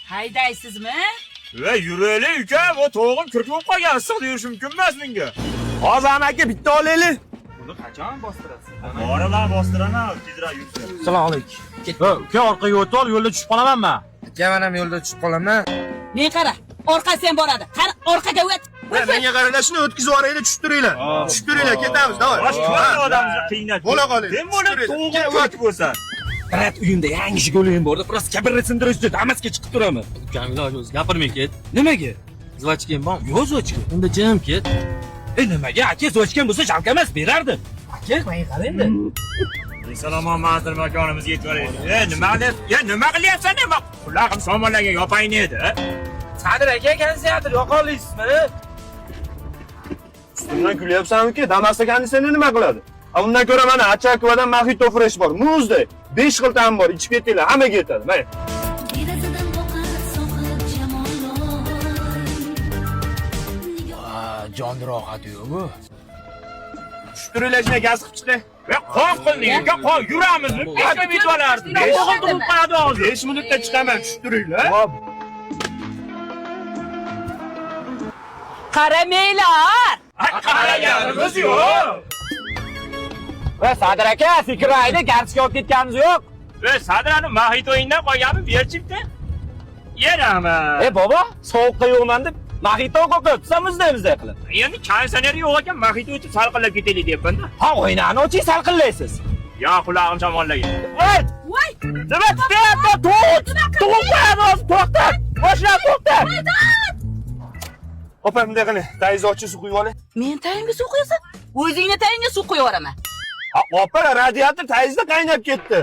Haydaysizmi? Ve yürüyeli uka, bu to'g'im kirib qolgan, issiq yurish mumkin emas menga. Hozir aka bitta olaylik. Buni qachon bostirasiz? Borilar bostiraman, tezroq yursin. Assalomu alaykum. Uka orqaga o'tib ol, yo'lda tushib qolamanmi? Aka, men ham yo'lda tushib qolaman. Men qara, orqasidan boradi. Qara, orqaga o't. Menga qaranglar, shuni o'tkazib yuboraylik, tushib turinglar. Tushib turinglar, ketamiz, davay. Bosh ko'rib odamni qiynat. Bo'la qoling. Sen buni to'g'im o'tib bo'lsa. Brat, uyimda yangi Jiguli bor-da, просто kabirni sindirishdi, Damasga chiqib turaman. Ukam iloji o'zi gapirmay ket. Nimaga? Zvochkem bor? Yo'q zvochka. Unda jim ket. Nimaga? Aka zvochkem bo'lsa shavka emas berardi. Aka, menga qarang-da. Salomon manzil makonimizga yetib boraylik. Nima qilyapsan? Nima? Qulog'im somonlarga yopayin edi. Sadir aka, konditsioner yoqolisizmi? Undan kulyapsanmi-ki, Damasda konditsioner nima qiladi? Undan ko'ra mana Achakvadan Mojito Fresh bor, muzdek. 5 xil ta'm bor, ichib ketinglar, hammaga yetadi. Mana. Jon rohati-yu bu. Tushib turinglar, shunday gaz qilib chiqing. Qo'q qilding, qo'q yuramizmi? Qachon bitib olardi? Qo'g'im turib qo'yadi hozir. 5 minutda chiqaman, tushib turinglar. Qaramanglar. Qaraganimiz yo'q. Va Sadir aka, fikrayni garchga olib ketganimiz yo'q. Ve Sadirani Mojito'ingdan qolganmi berchibdi? Yerami. Bobo, sovuqqa yo'qman deb Mojito qo'yibsan muzdayimizday qilib. Endi konditsioner yo'q ekan, Mojito o'tib salqinlab ketaylik deyapman-da. Ha, o'ynani o'ching salqinlaysiz. Yo, qulog'im shamollagan. Voy! Voy! Nima deyapti? To'xtat, to'xtat. Mashina to'xtat. Opa, bunday qiling, tayizni ochib suv quyib oling. Men tayinga suv quyasan? O'zingni tayinga suv quyib yuboraman. Opa, radiator tayizda qaynab ketdi.